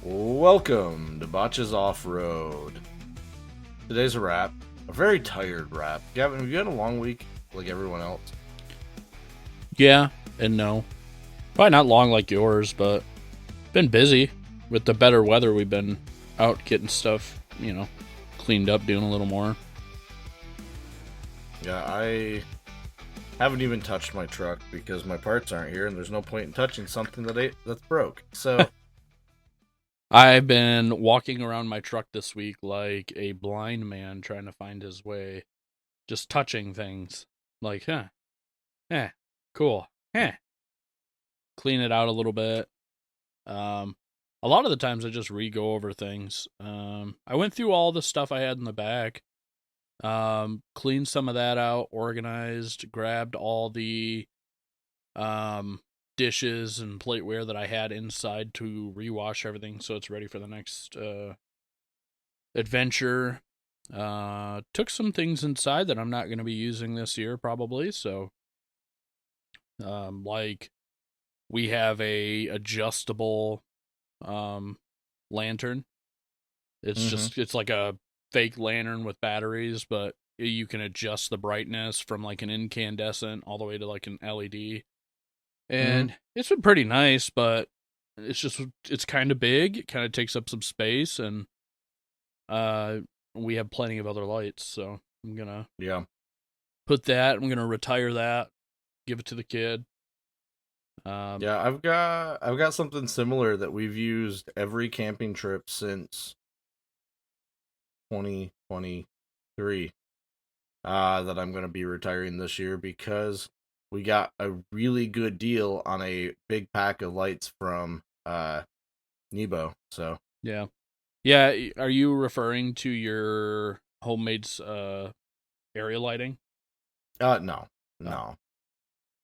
Welcome to Botches Off-Road. Today's a wrap. A very tired wrap. Gavin, have you had a long week like everyone else? Yeah and no. Probably not long like yours, but been busy. With the better weather, we've been out getting stuff, cleaned up, doing a little more. Yeah, I haven't even touched my truck because my parts aren't here and there's no point in touching something that's broke. So, I've been walking around my truck this week like a blind man trying to find his way, just touching things. Like, cool, clean it out a little bit. A lot of the times I just re-go over things. I went through all the stuff I had in the back. Cleaned some of that out, organized, grabbed all the dishes and plateware that I had inside to rewash everything so it's ready for the next adventure. Took some things inside that I'm not going to be using this year probably. So, like we have a adjustable lantern. It's like a fake lantern with batteries, but you can adjust the brightness from like an incandescent all the way to like an LED. mm-hmm. And it's been pretty nice, but it's kind of big. It kind of takes up some space, and we have plenty of other lights, so I'm gonna Yeah. I'm gonna retire that, give it to the kid. Yeah, I've got something similar that we've used every camping trip since 2023. That I'm going to be retiring this year because we got a really good deal on a big pack of lights from Nebo. So Yeah, yeah. Are you referring to your homemade area lighting? no, Oh, no,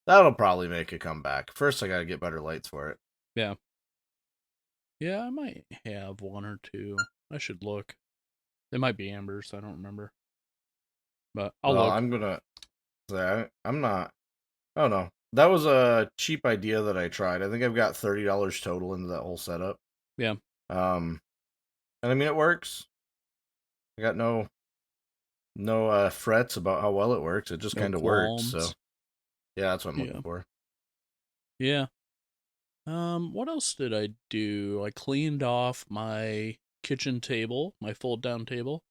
that'll probably make a comeback. First, I got to get better lights for it. yeah, yeah. I might have one or two. I should look. They might be ambers. I don't remember, but I'll Well, look. I'm gonna say I'm not. Oh no, that was a cheap idea that I tried. I think I've got $30 total into that whole setup. Yeah, Um, and I mean it works. I got no frets about how well it works. It just no kind of works. So qualms. yeah, that's what I'm looking Yeah, for. yeah. What else did I do? I cleaned off my kitchen table, my fold down table.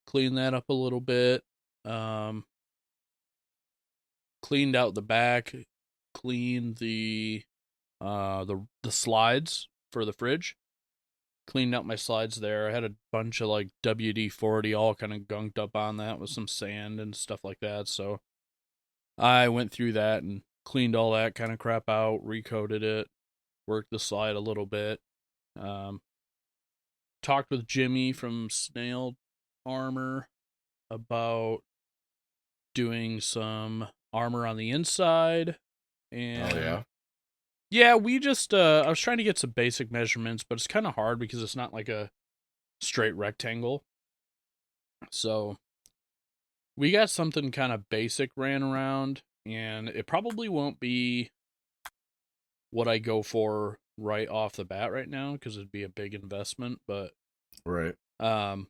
Cleaned that up a little bit. Um, Cleaned out the back. Cleaned the slides for the fridge. Cleaned out my slides there. I had a bunch of like WD-40 all kind of gunked up on that with some sand and stuff like that. So I went through that and cleaned all that kind of crap out, recoated it, worked the slide a little bit. Um, Talked with Jimmy from Snail Armor about doing some armor on the inside. Oh And yeah. yeah, we just I was trying to get some basic measurements, but it's kind of hard because it's not like a straight rectangle. So we got something kind of basic ran around, and it probably won't be what I go for right off the bat right now because it'd be a big investment. But Right. um,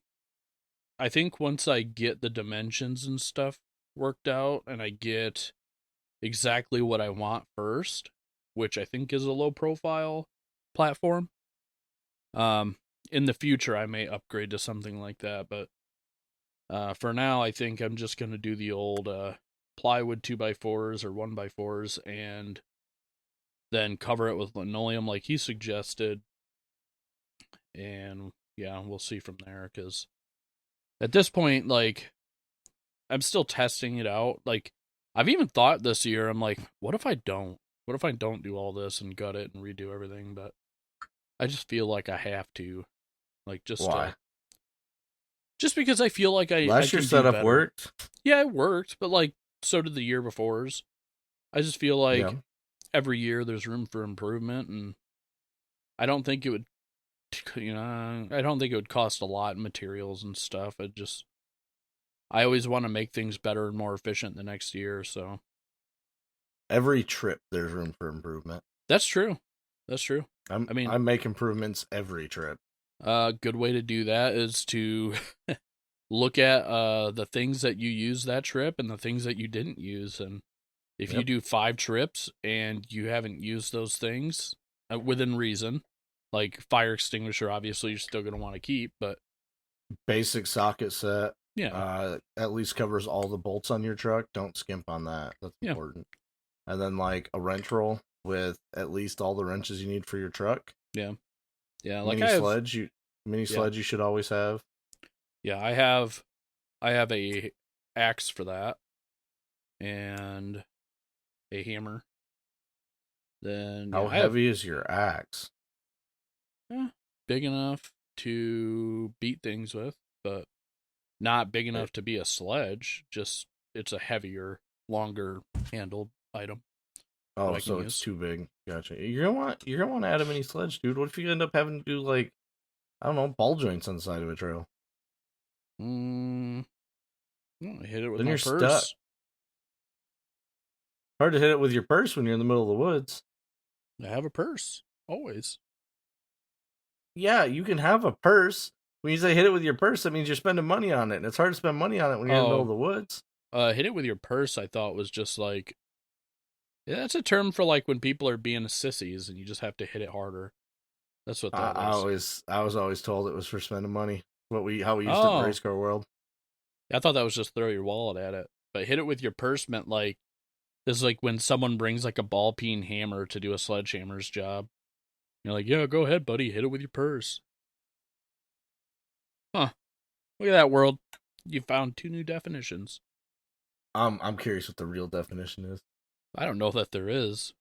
I think once I get the dimensions and stuff worked out, and I get exactly what I want first, which I think is a low profile platform. Um, in the future, I may upgrade to something like that, but for now, I think I'm just gonna do the old plywood 2x4s or 1x4s, and then cover it with linoleum like he suggested, and yeah, we'll see from there. Because at this point, like I'm still testing it out. Like I've even thought this year, I'm like, what if I don't? What if I don't do all this and gut it and redo everything? But I just feel like I have to, like, Why? just because I feel like I Last can year's do setup better. worked. Yeah, it worked, but like so did the year before's. I just feel Yeah. like every year there's room for improvement, and I don't think it would, I don't think it would cost a lot in materials and stuff. I always want to make things better and more efficient the next year. So Every trip there's room for improvement. that's true. That's true. I mean, I make improvements every trip. a good way to do that is to look at the things that you use that trip and the things that you didn't use. And if you Yep. do 5 trips and you haven't used those things within reason, like fire extinguisher, obviously you're still going to want to keep, but Basic socket set. yeah, At least covers all the bolts on your truck. Don't skimp on that. That's yeah, important. And then like a wrench roll with at least all the wrenches you need for your truck. yeah, yeah. Like Mini I have, sledge, you mini yeah, sledge you should always have. yeah. I have a axe for that and a hammer. Then yeah, How I have heavy is your axe? big enough to beat things with, but not big Right. enough to be a sledge. Just it's a heavier, longer handled item that Oh, I can so it's use. too big. Gotcha. You're gonna want to add a mini sledge, dude. What if you end up having to do like I don't know ball joints on the side of a trail? Mm, I hit it with Then my you're stuck. purse. Hard to hit it with your purse when you're in the middle of the woods. I have a purse always. Yeah, you can have a purse. When you say hit it with your purse, that means you're spending money on it, and it's hard to spend money on it when you're in the middle of Oh, the woods. hit it with your purse. I thought was just like yeah, that's a term for like when people are being sissies and you just have to hit it harder. That's what that was. I was always told it was for spending money. How we used it in the Oh, race car world. I thought that was just throw your wallet at it. But hit it with your purse meant like this is like when someone brings like a ball peen hammer to do a sledgehammer's job. You're like, yeah, go ahead, buddy, hit it with your purse. Huh. Look at that world. You found 2 new definitions. I'm curious what the real definition is. I don't know that there is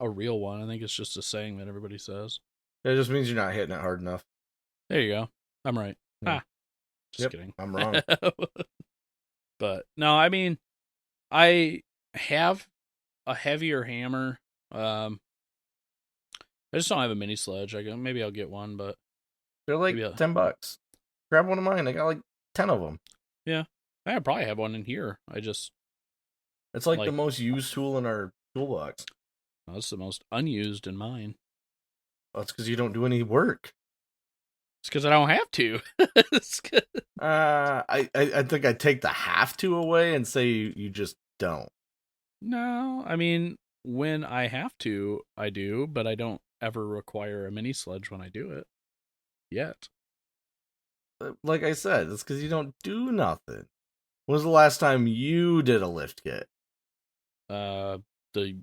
a real one. I think it's just a saying that everybody says. It just means you're not hitting it hard enough. There you go. I'm right. Yeah. Ah, just Yep, kidding. I'm wrong. But no, I mean, I have a heavier hammer. I just don't have a mini sledge. Maybe I'll get one, but They're like maybe I'll, $10. Grab one of mine. I got like 10 of them. yeah, I probably have one in here. I just It's like the like most used tool in our toolbox. that's the most unused in mine. That's because you don't do any work. It's because I don't have to. I think I'd take the have to away and say you just don't. No, I mean when I have to, I do, but I don't ever require a mini sledge when I do it yet. Like I said, it's because you don't do nothing. When was the last time you did a lift kit? Uh, the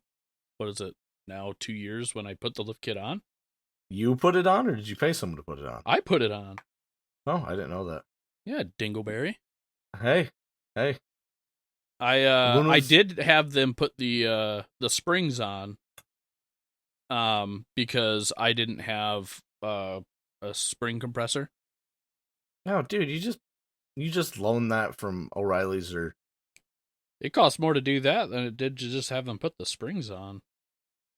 what is it now? 2 years when I put the lift kit on. You put it on, or did you pay someone to put it on? I put it on. Oh, I didn't know that. Yeah, Dingleberry. Hey, hey. When I was? did have them put the springs on because I didn't have a spring compressor. No, dude, you just loaned that from O'Reilly's, or It cost more to do that than it did to just have them put the springs on.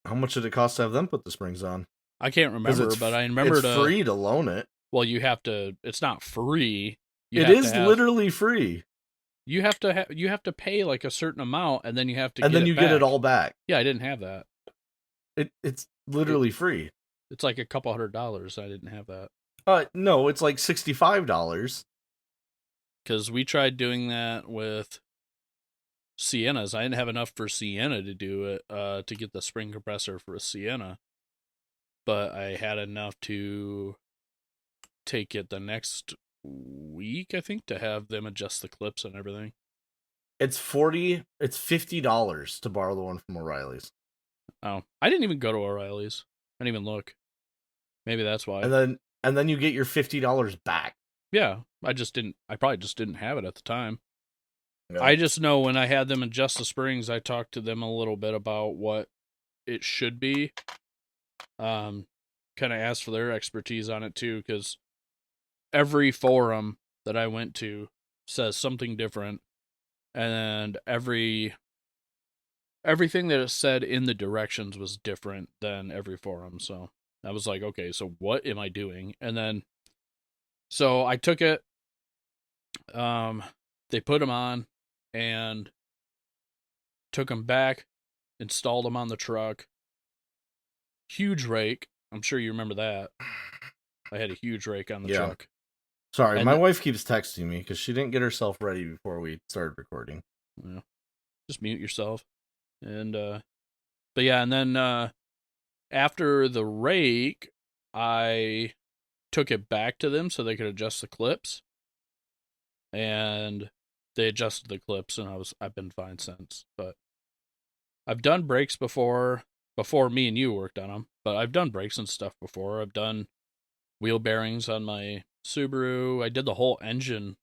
how much did it cost to have them put the springs on? I can't Because remember, but I remember it's free to loan it. well, you have to. It's not free. You It have to is have. literally free, You have to pay like a certain amount, and then you have to and get then it you back. get it all back. Yeah, I didn't have that. It's literally free. It's like a couple $100. I didn't have that No, it's like $65. because we tried doing that with Siennas. I didn't have enough for Sienna to do it to get the spring compressor for a Sienna, but I had enough to take it the next week, I think, to have them adjust the clips and everything. It's $50 to borrow the one from O'Reilly's. Oh, I didn't even go to O'Reilly's. I didn't even look. Maybe that's why. And then you get your $50 back. Yeah, I just didn't. I probably just didn't have it at the time. Yeah. I just know when I had them adjust the springs, I talked to them a little bit about what it should be. Kind of asked for their expertise on it too, because every forum that I went to says something different, and everything that it said in the directions was different than every forum. So I was like, okay, so what am I doing? And then, so I took it. They put them on and took them back, installed them on the truck. Huge rake. I'm sure you remember that. I had a huge rake on the Yeah. truck. Sorry, my And wife keeps texting me because she didn't get herself ready before we started recording. just mute yourself. And but yeah, and then after the rake, I took it back to them so they could adjust the clips, and they adjusted the clips, and I've been fine since. But I've done brakes before me and you worked on them, but I've done brakes and stuff before. I've done wheel bearings on my Subaru. I did the whole engine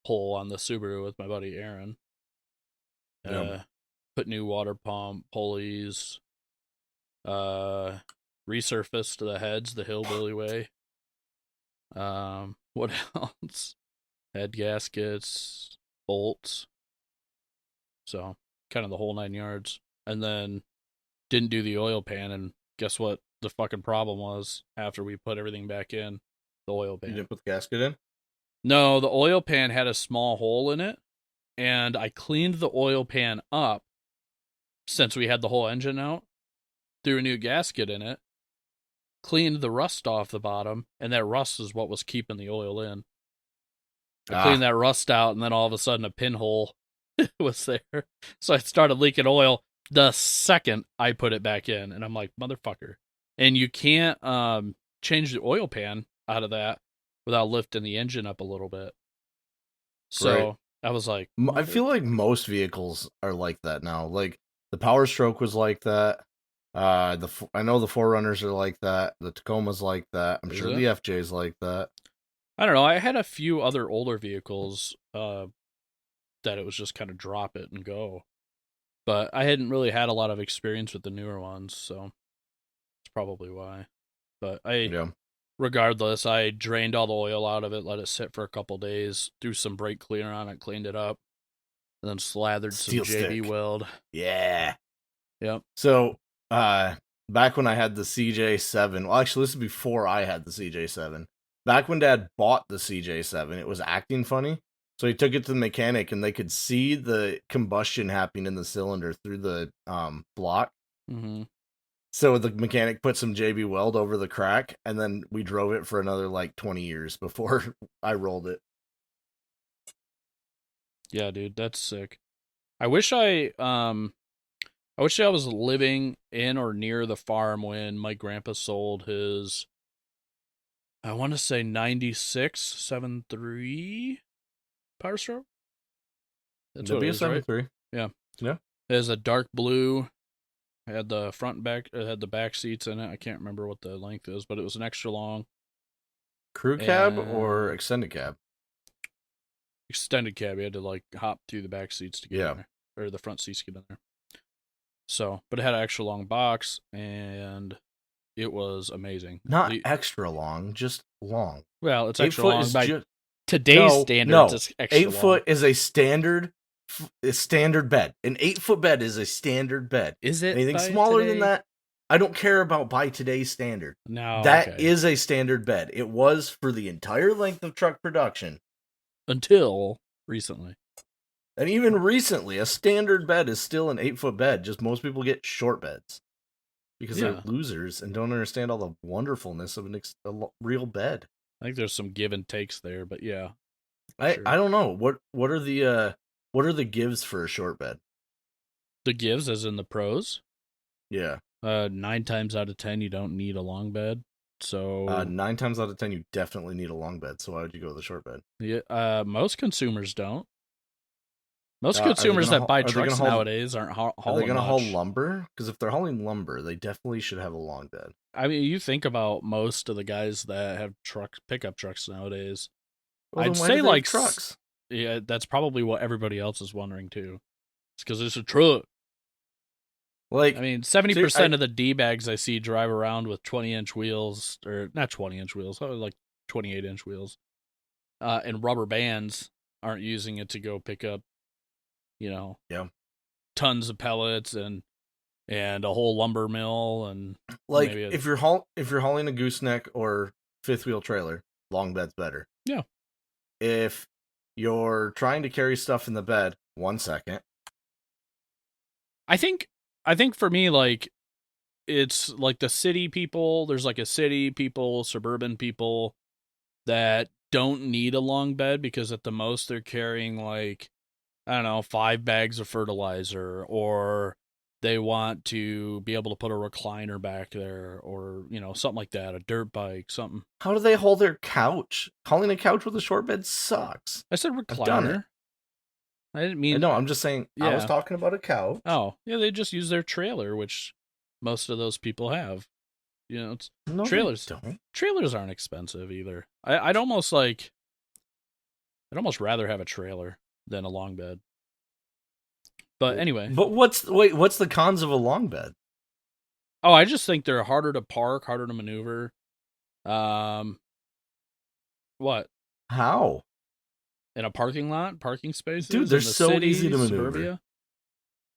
pull on the Subaru with my buddy Aaron. Yeah. Put new water pump pulleys. Uh, resurfaced the heads the hillbilly way. What else? Head gaskets, bolts. So kind of the whole 9 yards. And then didn't do the oil pan, and guess what the fucking problem was after we put everything back in? The oil You pan. didn't put the gasket in? No, the oil pan had a small hole in it, and I cleaned the oil pan up since we had the whole engine out, threw a new gasket in it, cleaned the rust off the bottom, and that rust is what was keeping the oil in. I cleaned Ah, that rust out, and then all of a sudden a pinhole was there. So I started leaking oil the second I put it back in, and I'm like, motherfucker. And you can't change the oil pan out of that without lifting the engine up a little bit. right. So I was like, I mother. feel like most vehicles are like that now. Like the Power Stroke was like that. I know the Forerunners are like that. The Tacoma's like that. I'm Is sure it? the FJ's like that. I don't know. I had a few other older vehicles that it was just kind of drop it and go. But I hadn't really had a lot of experience with the newer ones, so that's probably why. But Yeah. regardless, I drained all the oil out of it, let it sit for a couple days, threw some brake cleaner on it, cleaned it up, and then slathered some Steel JB stick. Weld. Yeah. Yep. So, back when I had the CJ7, well, actually, this is before I had the CJ7. Back when Dad bought the CJ7, it was acting funny. So he took it to the mechanic, and they could see the combustion happening in the cylinder through the block. Mm-hmm. So the mechanic put some JB Weld over the crack, and then we drove it for another like 20 years before I rolled it. Yeah, dude, that's sick. I wish I wish I was living in or near the farm when my grandpa sold his, I want to say 96 7.3 Power Stroke. That's what it is, right? W73. Yeah. Yeah. It has a dark blue. It had the front and back. It had the back seats in it. I can't remember what the length is, but it was an extra long Crew cab or and extended cab? extended cab. You had to like hop through the back seats to get in Yeah. there, or the front seats to get in there. So, but it had an extra long box, and it was amazing. Not extra long, just long. Well, it's Eight extra foot long is by just today's no, standards. no. It's extra 8 foot long. is a standard bed. An 8 foot bed is a standard bed. Is it Anything by smaller than today? that, I don't care about by today's standard. No, That okay. is a standard bed. It was for the entire length of truck production. Until recently. And even recently, a standard bed is still an 8 foot bed. Just most people get short beds because they're Yeah, losers and don't understand all the wonderfulness of real bed. I think there's some give and takes there, but yeah, I sure. I don't know what are the gives for a short bed. The gives, as in the pros. Yeah. 9 times out of 10, you don't need a long bed. So 9 times out of 10, you definitely need a long bed. So why would you go with the short bed? yeah, most consumers don't. Most Are they consumers gonna that buy are they gonna trucks haul nowadays aren't are they hauling gonna haul much. lumber? Because if they're hauling lumber, they definitely should have a long bed. I mean, you think about most of the guys that have pickup trucks nowadays. Well, I'd then why do say they have like, trucks? yeah, that's probably what everybody else is wondering too. It's because it's a truck. I Like, mean, 70% I of the D bags I see drive around with 20-inch wheels, or not 20-inch wheels, like 28-inch wheels, and rubber bands aren't using it to go pick up, you know, yeah. tons of pellets and a whole lumber mill and Like maybe if you're hauling a gooseneck or fifth wheel trailer, long bed's better. yeah. If you're trying to carry stuff in the bed, 1 second. I think for me, like, it's like the city people. There's like a city people, suburban people that don't need a long bed because at the most they're carrying like, I don't know, 5 bags of fertilizer, or they want to be able to put a recliner back there, or something like that, a dirt bike, something. How do they hold their couch? Calling a couch with a short bed sucks. I said I've done it. recliner. I didn't I mean know. I'm just saying. I was yeah. talking about a couch. Oh yeah, they just use their trailer, which most of those people have. It's No, they trailers. don't. Trailers aren't expensive either. I'd almost like. I'd almost rather have a trailer than a long bed. But anyway. But what's the cons of a long bed? Oh, I just think they're harder to park, harder to maneuver. Um, what? How? In a parking lot, parking Dude, spaces they're in the so city, easy to maneuver. suburbia.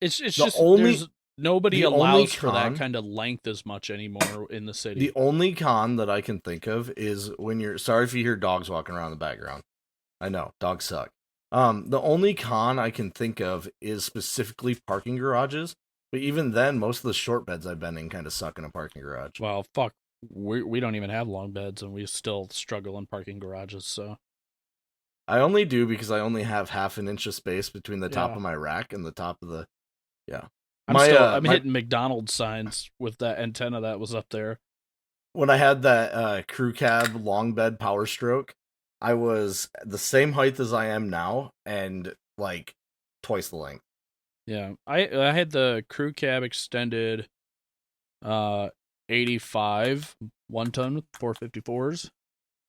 It's The just only there's nobody the only allows for that con kind of length as much anymore in the the city. only con that I can think of is when you're sorry if you hear dogs walking around in the background. I know, dogs suck. The only con I can think of is specifically parking garages. But even then, most of the short beds I've been in kind of suck in a parking garage. Well, fuck, we don't even have long beds, and we still struggle in parking garages. So I only do because I only have half an inch of space between the top yeah, of my rack and the top of the yeah. I'm My hitting McDonald's signs with that antenna that was up there. when I had that crew cab long bed power stroke, I was the same height as I am now and like twice the length. Yeah, I had the crew cab extended, uh, 85 1 ton 454s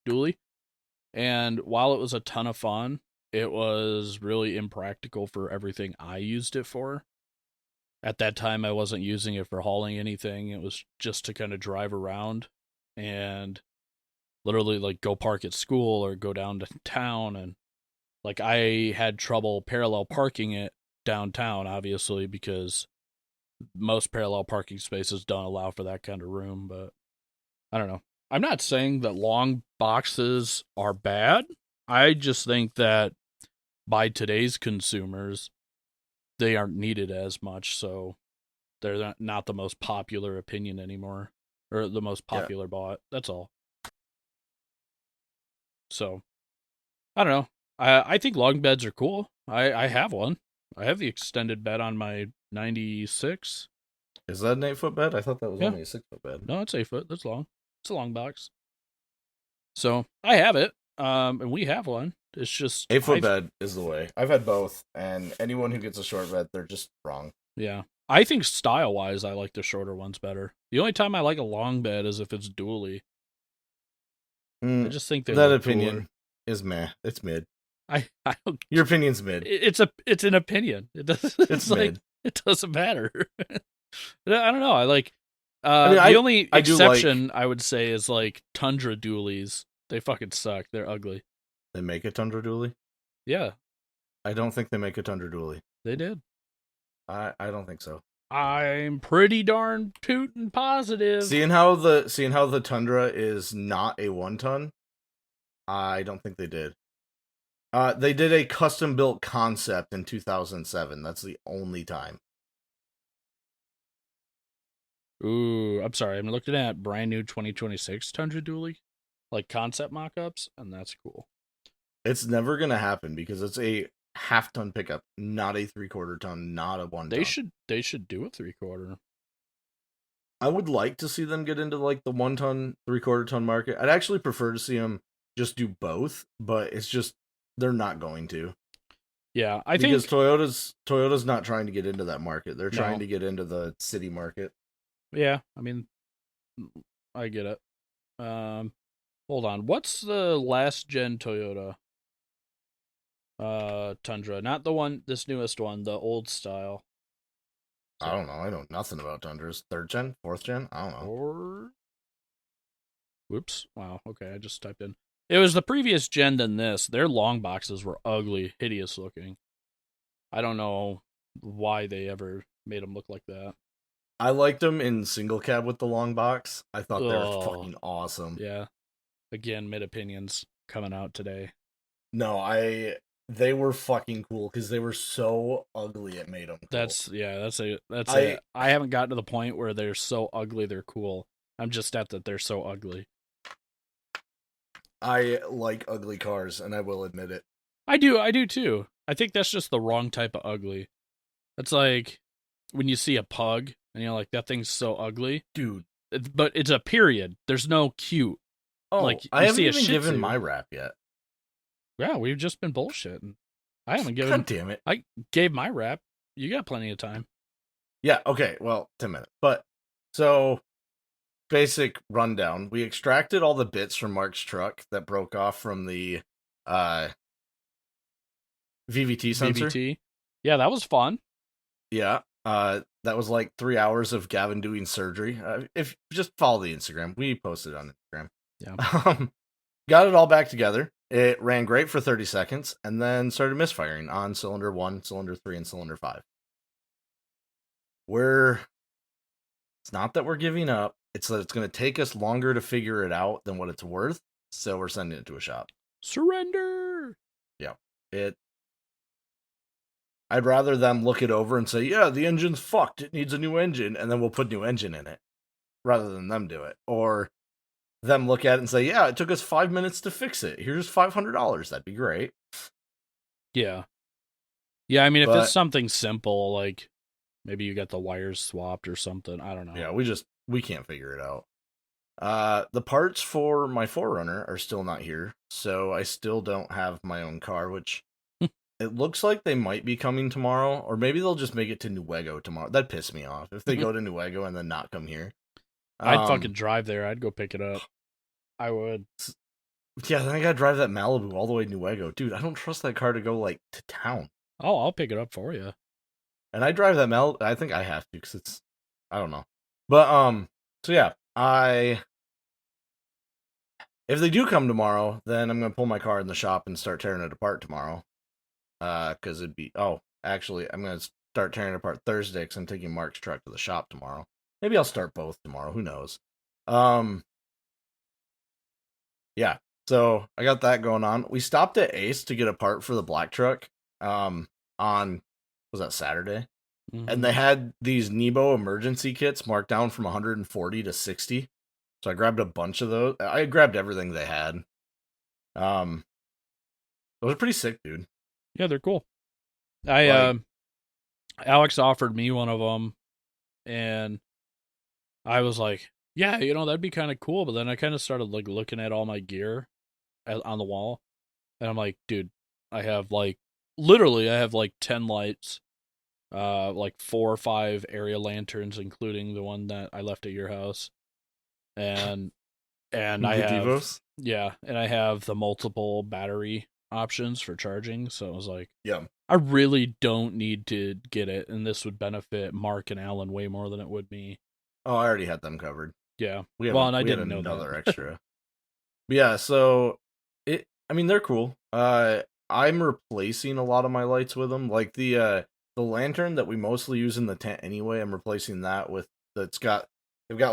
dually, and while it was a ton of fun, it was really impractical for everything I used it for. At that time, I wasn't using it for hauling anything. It was just to kind of drive around and literally like go park at school or go down to town. And like I had trouble parallel parking it downtown, obviously, because most parallel parking spaces don't allow for that kind of room. But I don't know. I'm not saying that long boxes are bad. I just think that by today's consumers, they aren't needed as much. So they're not the most popular opinion anymore, or the most Yeah. popular bot. That's all. So I don't know. I think long beds are cool. I have one. I have the extended bed on my 96. Is that an 8-foot bed? I thought that was Yeah. only a 6-foot bed. No, it's 8 foot. That's long. It's a long box. So I have it. And we have one. It's just 8-foot bed is the way. I've had both, and anyone who gets a short bed, they're just wrong. yeah. I think style wise, I like the shorter ones better. The only time I like a long bed is if it's dually. I just think they That look opinion cooler. is meh. It's mid. I don't. Your opinion's mid. It's an opinion. It doesn't. It's like mid. it doesn't matter. I don't know. I like. I mean, The only I do like exception I would say is like Tundra dualies. They fucking suck. They're ugly. they make a Tundra dually. Yeah, I don't think they make a Tundra dually. they did. I don't think so. I'm pretty darn tootin' positive. Seeing how the Tundra is not a 1-ton, I don't think they did. They did a custom built concept in 2007. That's the only time. Ooh, I'm sorry. I'm looking at brand new 2026 Tundra dually, like concept mock-ups, and that's cool. It's never gonna happen because it's a half-ton pickup, not a 3/4 ton, not a 1-ton. They should do a 3/4. I would like to see them get into like the 1-ton, 3/4 ton market. I'd actually prefer to see them just do both, but it's just they're not going to. Yeah, I Because think Toyota's not trying to get into that market. They're trying no. to get into the city market. Yeah, I mean, I get it. Hold on. What's the last gen Toyota? Tundra, not the one, this newest one, the old style. I don't know. I know nothing about Tundras. 3rd gen, 4th gen. I don't know. Or whoops. Wow. Okay, I just typed in. It was the previous gen than this. Their long boxes were ugly, hideous looking. I don't know why they ever made them look like that. I liked them in single cab with the long box. I thought they were Oh, fucking awesome. yeah. Again, mid opinions coming out today. No, they were fucking cool because they were so ugly it made them cool. That's a I I haven't gotten to the point where they're so ugly they're cool. I'm just at that they're so ugly. I like ugly cars, and I will admit it. I do too. I think that's just the wrong type of ugly. It's like when you see a pug and you're like, that thing's so ugly. Dude. But it's a period. There's no cute. Oh, Like I you haven't see a even Shih given Tzu. my rap yet. Yeah, we've just been bullshitting. I haven't God given. damn it. I gave my rap. You got plenty of time. Yeah, okay, well, 10 minutes. But, so, basic rundown. We extracted all the bits from Mark's truck that broke off from the uh, VVT sensor. VVT. Yeah, that was fun. Yeah. That was like 3 hours of Gavin doing surgery. If just follow the Instagram, we posted on Instagram. Yeah. Got it all back together. It ran great for 30 seconds and then started misfiring on cylinder 1, cylinder 3, and cylinder 5. It's not that we're giving up, it's that it's going to take us longer to figure it out than what it's worth. So we're sending it to a shop. Surrender. Yeah. I'd rather them look it over and say, yeah, the engine's fucked. It needs a new engine. And then we'll put new engine in it rather than them do it. Or them look at it and say, yeah, it took us 5 minutes to fix it. Here's $500. That'd be great. Yeah. Yeah, I mean, if it's But something simple, like maybe you got the wires swapped or something, I don't know. yeah, we can't figure it out. The parts for my Forerunner are still not here, so I still don't have my own car, which it looks like they might be coming tomorrow, or maybe they'll just make it to Nuevo tomorrow. That'd piss me off if they go to Nuevo and then not come here. I'd fucking drive there. I'd go pick it up. I would. Yeah, then I gotta drive that Malibu all the way to Nuevo. Dude, I don't trust that car to go, like, to town. Oh, I'll pick it up for you. And I drive that Malibu. I think I have to, because it's... I don't know. But, so yeah, if they do come tomorrow, then I'm gonna pull my car in the shop and start tearing it apart tomorrow. Because it'd be... Oh, actually, I'm gonna start tearing it apart Thursday, because I'm taking Mark's truck to the shop tomorrow. Maybe I'll start both tomorrow. Who knows? Yeah, so I got that going on. We stopped at Ace to get a part for the black truck. On was that Saturday? Mm-hmm. And they had these Nebo emergency kits marked down from 140 to 60. So I grabbed a bunch of those. I grabbed everything they had. Those are pretty sick, dude. Yeah, they're cool. Alex offered me one of them, and I was like, yeah, that'd be kind of cool. But then I kind of started like looking at all my gear on the wall, and I'm like, dude, I have like 10 lights, like 4 or 5 area lanterns, including the one that I left at your house, and I have Devos? and I have the multiple battery options for charging. So I was like, Yeah. I really don't need to get it, and this would benefit Mark and Alan way more than it would me. Oh, I already had them covered. Yeah. And I didn't know another that. extra. But yeah, so they're cool. I'm replacing a lot of my lights with them. Like the lantern that we mostly use in the tent anyway, I'm replacing that with they've got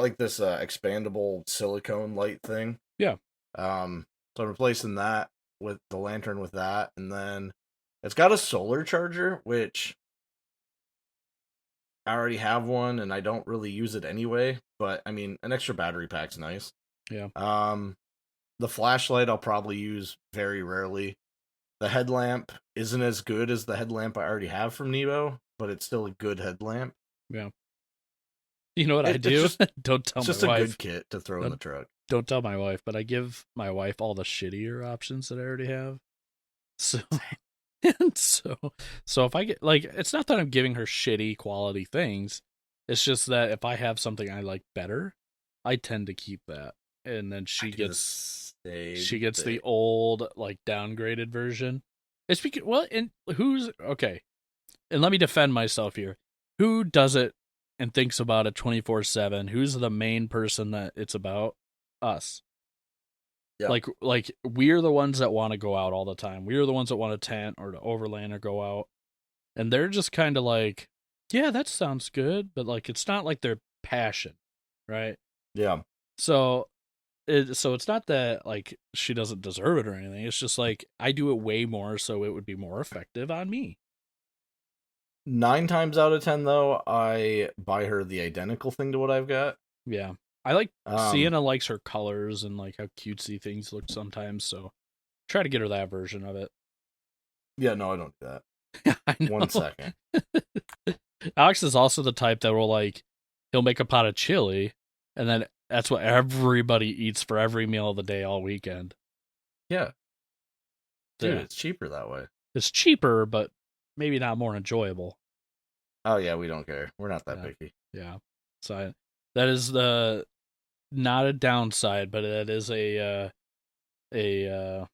like this expandable silicone light thing. Yeah. So I'm replacing that with the lantern with that, and then it's got a solar charger, which I already have one, and I don't really use it anyway. But I mean, an extra battery pack's nice. Yeah. The flashlight I'll probably use very rarely. The headlamp isn't as good as the headlamp I already have from Nebo, but it's still a good headlamp. Yeah. You know what I do? Don't tell my wife. It's just a good kit to throw in the truck. Don't tell my wife, but I give my wife all the shittier options that I already have. So, and so if I get like, it's not that I'm giving her shitty quality things. It's just that if I have something I like better, I tend to keep that, and then she gets the old like downgraded version. It's because and who's okay, and let me defend myself here. Who does it and thinks about it 24/7? Who's the main person that it's about? Us. Yeah. Like we're the ones that want to go out all the time. We're the ones that want to tent or to overland or go out. And they're just kind of like, yeah, that sounds good, but like it's not like their passion, right? Yeah. So so it's not that like she doesn't deserve it or anything. It's just like I do it way more, so it would be more effective on me. 9 times out of 10, though, I buy her the identical thing to what I've got. Yeah, I like Um, Sienna likes her colors and like how cutesy things look sometimes. So try to get her that version of it. yeah, no, I don't do that. I One know. second. Alex is also the type that will like he'll make a pot of chili, and then that's what everybody eats for every meal of the day all weekend. Yeah, dude, Yeah, it's cheaper that way. it's cheaper, but maybe not more enjoyable. Oh yeah, we don't care. We're not that Yeah, picky. yeah. So that is the not a downside, but that is a a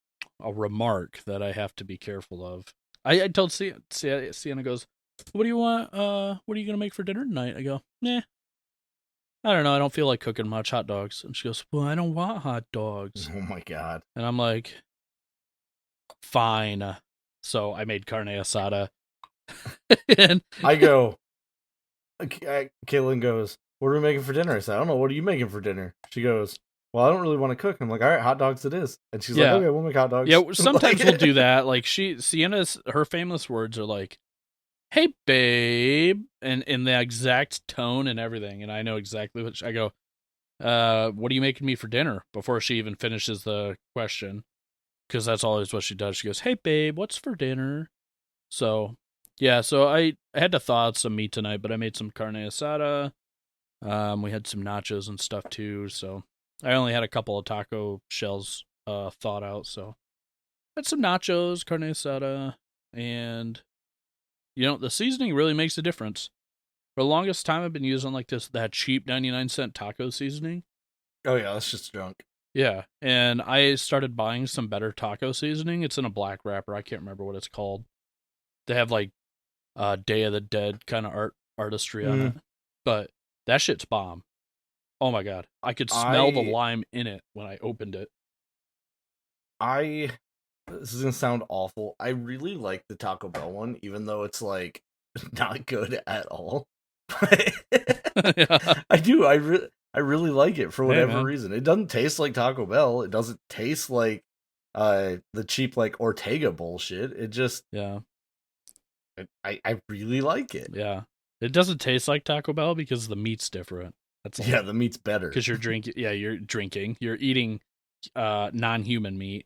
remark that I have to be careful of. I told Sienna goes, "What do you want? What are you gonna make for dinner tonight?" I go, "Nah, I don't know. I don't feel like cooking much hot dogs." And she goes, "Well, I don't want hot dogs." Oh my god. And I'm like, "Fine." So I made carne asada, and I go. Caitlin goes, "What are we making for dinner?" I said, "I don't know. What are you making for dinner?" She goes, "Well, I don't really want to cook." I'm like, "All right, hot dogs it is." And she's like, yeah, "Okay, we'll make hot yeah. dogs." Sometimes we'll do that. Like Sienna's her famous words are like, "Hey, babe," and in the exact tone and everything. And I know exactly what I go. What are you making me for dinner? Before she even finishes the question, because that's always what she does. She goes, "Hey, babe, what's for dinner?" So, yeah. So I had to thaw out some meat tonight, but I made some carne asada. We had some nachos and stuff too. So I only had a couple of taco shells thawed out. So had some nachos, carne asada, and the seasoning really makes a difference. For the longest time, I've been using like that cheap 99-cent taco seasoning. Oh yeah, that's just junk. Yeah, and I started buying some better taco seasoning. It's in a black wrapper. I can't remember what it's called. They have like Day of the Dead kind of artistry on Mm, it, but that shit's bomb. Oh my god, I could smell the I lime in it when I opened it. I this is gonna sound awful. I really like the Taco Bell one, even though it's like not good at all. But Yeah. I do. I really like it for Hey whatever man. reason. It doesn't taste like Taco Bell. It doesn't taste like the cheap like Ortega bullshit. It just Yeah. I really like it. Yeah. It doesn't taste like Taco Bell because the meat's different. That's Yeah, all. the meat's better. Because you're drinking. Yeah, you're drinking. You're eating non-human meat.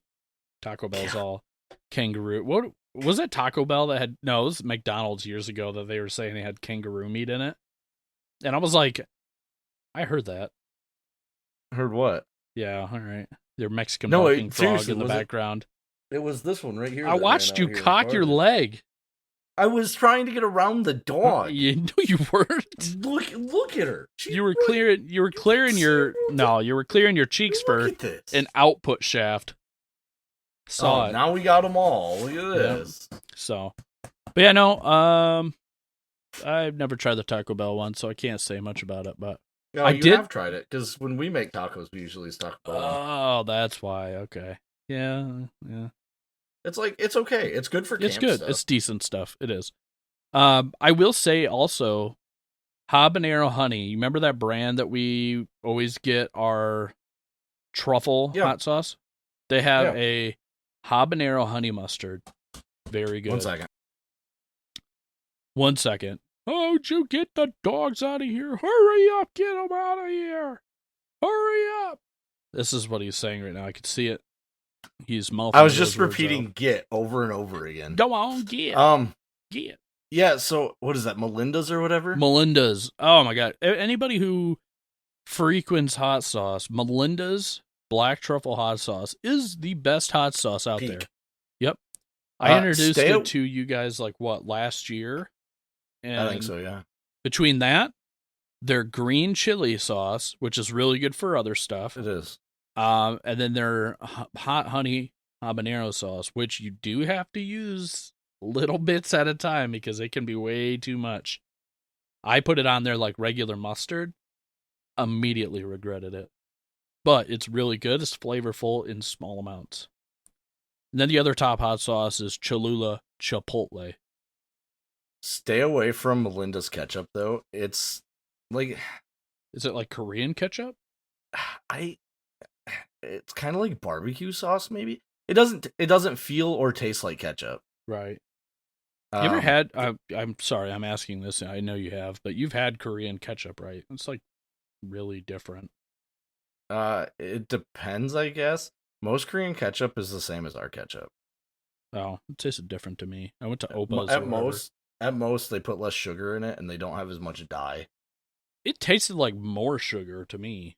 Taco Bell's Yeah. all kangaroo. What was it? Taco Bell that had no? It was McDonald's years ago that they were saying they had kangaroo meat in it, and I was like, I heard that. Heard what? Yeah, all right. Your Mexican No, barking it, frog seriously, in the was it? background. It was this one right here I that ran watched out you here and cock your farted. leg. I was trying to get around the dog. You know you weren't. Look at her. She You were what? clearing. You were You can clearing see your her. no. You were clearing your cheeks Look for at this. an output shaft. Oh, Saw it. now we got them all. Look at Yeah. this. So, but yeah, no. I've never tried the Taco Bell one, so I can't say much about it. But No, I you did. have tried it because when we make tacos, we usually use Taco Bell one. Oh, that's why. Okay. Yeah. Yeah. It's like it's okay. It's good for It's camp good. stuff. It's decent stuff. It is. I will say also habanero honey. You remember that brand that we always get our truffle Yeah, hot sauce? They have yeah. a habanero honey mustard. Very One good. second. 1 second. How'd you get the dogs out of here? Hurry up, get them out of here. Hurry up. This is what he's saying right now. I could see it. He's I mouthing was those just words out. repeating "get" over and over again. Go on, get. Um, Get. yeah. So what is that? Melinda's or whatever? Melinda's. Oh my god. Anybody who frequents hot sauce, Melinda's black truffle hot sauce is the best hot sauce out there. Peak. Yep. I introduced Stay. it to you guys like what, last year? I think And so. Yeah. between that, their green chili sauce, which is really good for other stuff, It is. and then their hot honey habanero sauce, which you do have to use little bits at a time because it can be way too much. I put it on there like regular mustard, immediately regretted it. But it's really good. It's flavorful in small amounts. And then the other top hot sauce is Cholula Chipotle. Stay away from Melinda's ketchup though. It's like Is it like Korean ketchup? I it's kind of like barbecue sauce, maybe. It doesn't feel or taste like ketchup. Right. You ever Um, had? I'm sorry, I'm asking this. I know you have, but you've had Korean ketchup, right? It's like really different. it depends, I guess. Most Korean ketchup is the same as our ketchup. Oh, it tasted different to me. I went to Mo- Opa's or At whatever. most, at most, they put less sugar in it, and they don't have as much dye. It tasted like more sugar to me.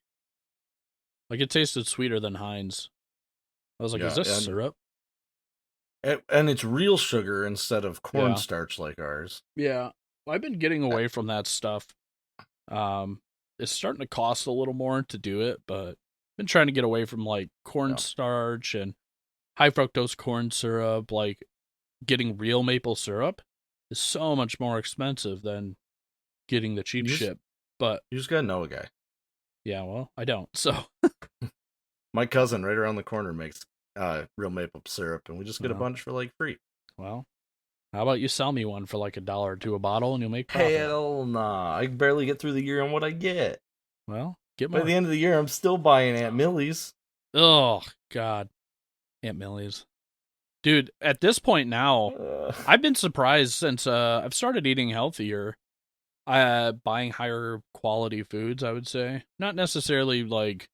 Like it tasted sweeter than Heinz. I was like, is Yeah, this and syrup? and it's real sugar instead of Yeah. cornstarch like ours. Yeah. I've been getting Uh, away from that stuff. Um, it's starting to cost a little more to do it, but I've been trying to get away from like Yeah. cornstarch and high fructose corn syrup. Like getting real maple syrup is so much more expensive than getting the cheap You just shit. But you just gotta know a guy. yeah, well, I don't. So, My cousin right around the corner makes real maple syrup, and we just get a well, bunch for like free. well, how about you sell me one for like $1 or $2 a bottle and you'll make profit? Hell nah, I barely get through the year on what I get. Well, get By more. the end of the year, I'm still buying Aunt Millie's. Oh, God. Aunt Millie's. Dude, at this point now, Uh, I've been surprised since I've started eating healthier, buying higher quality foods, I would say. Not necessarily like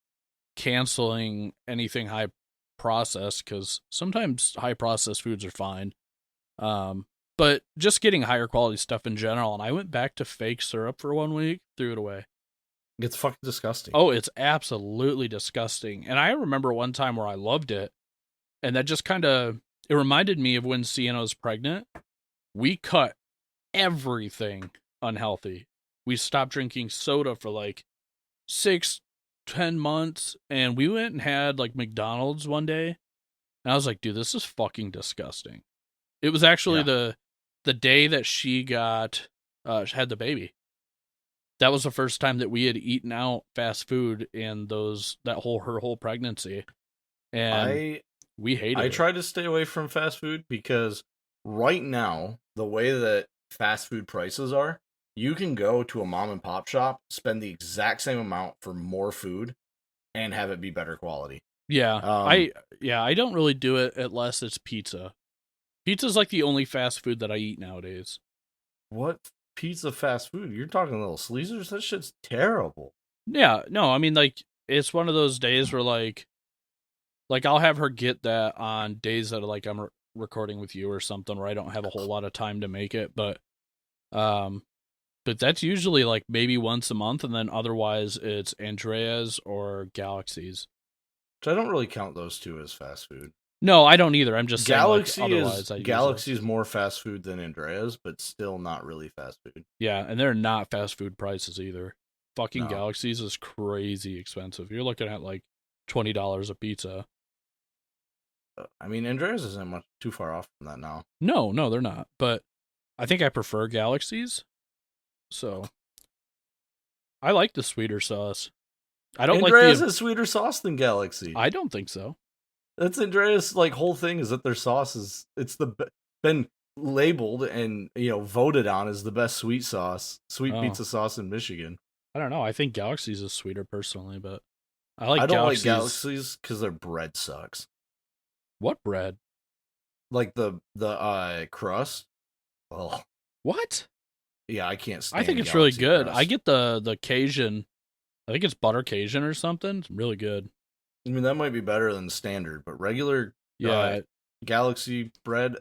canceling anything high processed, because sometimes high processed foods are fine. Um, but just getting higher quality stuff in general. And I went back to fake syrup for 1 week, threw it away. it's fucking disgusting. Oh, it's absolutely disgusting. And I remember one time where I loved it, and that just kind of it reminded me of when Sienna was pregnant. We cut everything unhealthy. We stopped drinking soda for like 6, 10 months, and we went and had like McDonald's one day, and I was like, dude, this is fucking disgusting. It was actually Yeah, the day that she got had the baby. That was the first time that we had eaten out fast food in those that whole her whole pregnancy, and I we I hated it. try to stay away from fast food because right now the way that fast food prices are, you can go to a mom and pop shop, spend the exact same amount for more food, and have it be better quality. Yeah, Um, I don't really do it unless it's pizza. Pizza's like the only fast food that I eat nowadays. what pizza fast food? You're talking little sleazers? That shit's terrible. Yeah, no, I mean like it's one of those days where like I'll have her get that on days that like I'm recording with you or something where I don't have a whole lot of time to make it, um but that's usually like maybe once a month, and then otherwise it's Andrea's or Galaxy's. Which I don't really count those two as fast food. No, I don't either. I'm just saying like Galaxy is otherwise I use those. Galaxy is more fast food than Andrea's, but still not really fast food. Yeah, and they're not fast food prices either. Fucking No, Galaxy's is crazy expensive. You're looking at like $20 a pizza. I mean Andrea's isn't much too far off from that now. No, no, they're not. But I think I prefer Galaxy's. So I like the sweeter sauce. I don't like Andrea's the. has sweeter sauce than Galaxy. I don't think so. That's Andrea's like whole thing is that their sauce is been labeled and voted on as the best sweet Oh, pizza sauce in Michigan. I don't know. I think Galaxy's is sweeter personally, but I like I don't like Galaxy's. Galaxies because their bread sucks. What bread? Like the crust. Oh What? yeah, I can't I think stand it's really Galaxy good. I crust. get the Cajun. I think it's butter Cajun or something. It's really good. I mean that might be better than standard, but regular uh Yeah. Galaxy bread,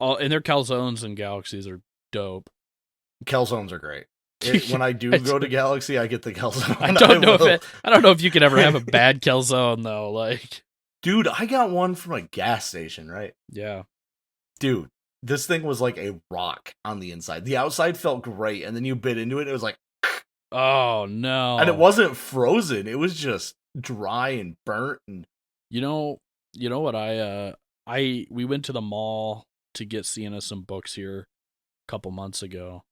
All and their calzones and Galaxies are dope. calzones are great. When I do go to Galaxy, I get the I calzone. I don't know if will. it. I don't know if you could ever have a bad calzone though. Like, Dude, I got one from a gas station, right? yeah. Dude, this thing was like a rock on the inside. The outside felt great, and then you bit into it, it was like, Oh and it no. wasn't frozen. It was just dry and burnt. And You know. You know what I we went to the mall to get Sienna some books here a couple months ago.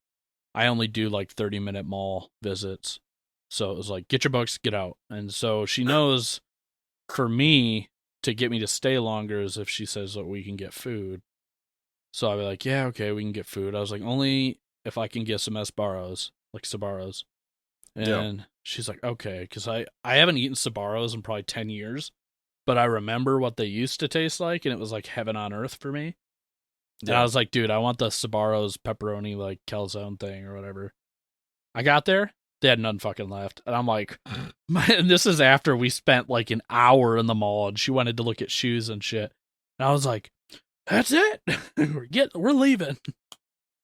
I only do like 30-minute mall visits. So it was like, get your books, get out. And so she knows for me to get me to stay longer is if she says that we can get food. So I'd be like, yeah, okay, we can get food. I was like, only if I can get some Sbarros, like Sabaros. Yeah. And she's like, okay, because I haven't eaten Sabaros in probably 10 years, but I remember what they used to taste like, and it was like heaven on earth for me. And I Yeah. was like, dude, I want the Sabaros pepperoni, like, calzone thing or whatever. I got there, they had none fucking left. And I'm like, and this is after we spent like an hour in the mall, and she wanted to look at shoes and shit. And I was like, that's it. we're leaving.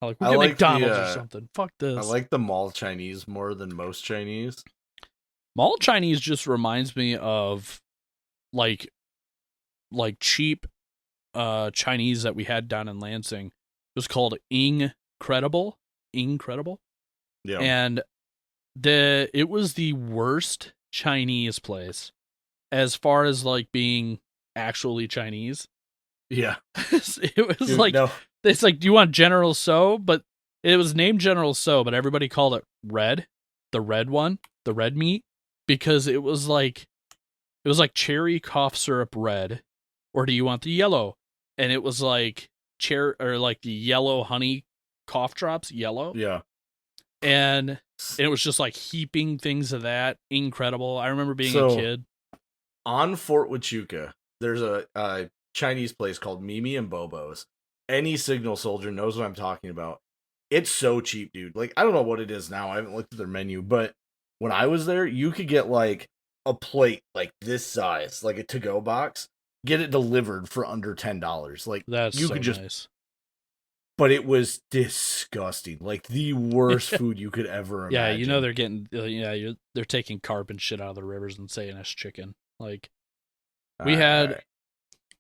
I'm like, we'll I get like McDonald's or something. Fuck I this. like the mall Chinese more than most Chinese. Mall Chinese just reminds me of like cheap Chinese that we had down in Lansing. It was called Incredible. Incredible. Yeah. And it was the worst Chinese place as far as like being actually Chinese. Yeah. It was Dude, like, no. it's like, do you want General So? But it was named General So, but everybody called it red, the red one, the red meat, because it was like cherry cough syrup red, or do you want the yellow? And it was like cherry, or like the yellow honey cough drops, yellow. Yeah. And it was just like heaping things of that. Incredible. I remember being a So, kid. On Fort Huachuca, there's a Chinese place called Mimi and Bobo's. Any signal soldier knows what I'm talking about. It's so cheap, dude. Like, I don't know what it is now. I haven't looked at their menu, but when I was there, you could get like a plate like this size, like a to-go box, get it delivered for under $10. Like, That's you so could just, nice. but it was disgusting. Like the worst food you could ever imagine. Yeah, you know they're getting they're taking carp and shit out of the rivers and saying it's chicken. Like we had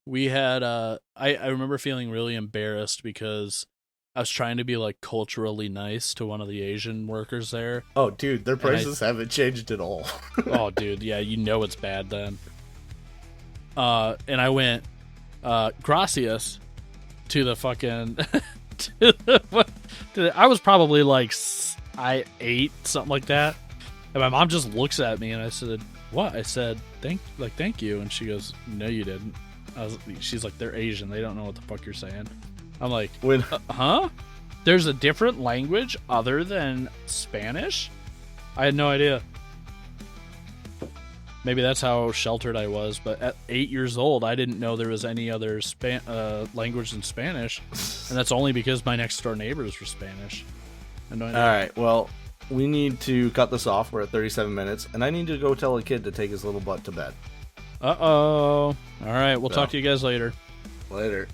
I remember feeling really embarrassed because I was trying to be like culturally nice to one of the Asian workers there. Oh, dude, their prices haven't changed at all. Oh, dude, yeah, you know it's bad then. And I went gracias to the fucking I was probably like 8, something like that. And my mom just looks at me and I said, "What?" I said, "Thank you." And she goes, "No, you didn't." She's like, "They're Asian. They don't know what the fuck you're saying." I'm like, huh? There's a different language other than Spanish? I had no idea. Maybe that's how sheltered I was, but at 8 years old, I didn't know there was any other language than Spanish, and that's only because my next door neighbors were Spanish. All right, well, we need to cut this off. We're at 37 minutes, and I need to go tell a kid to take his little butt to bed. Uh-oh. All right, we'll talk to you guys later. Later.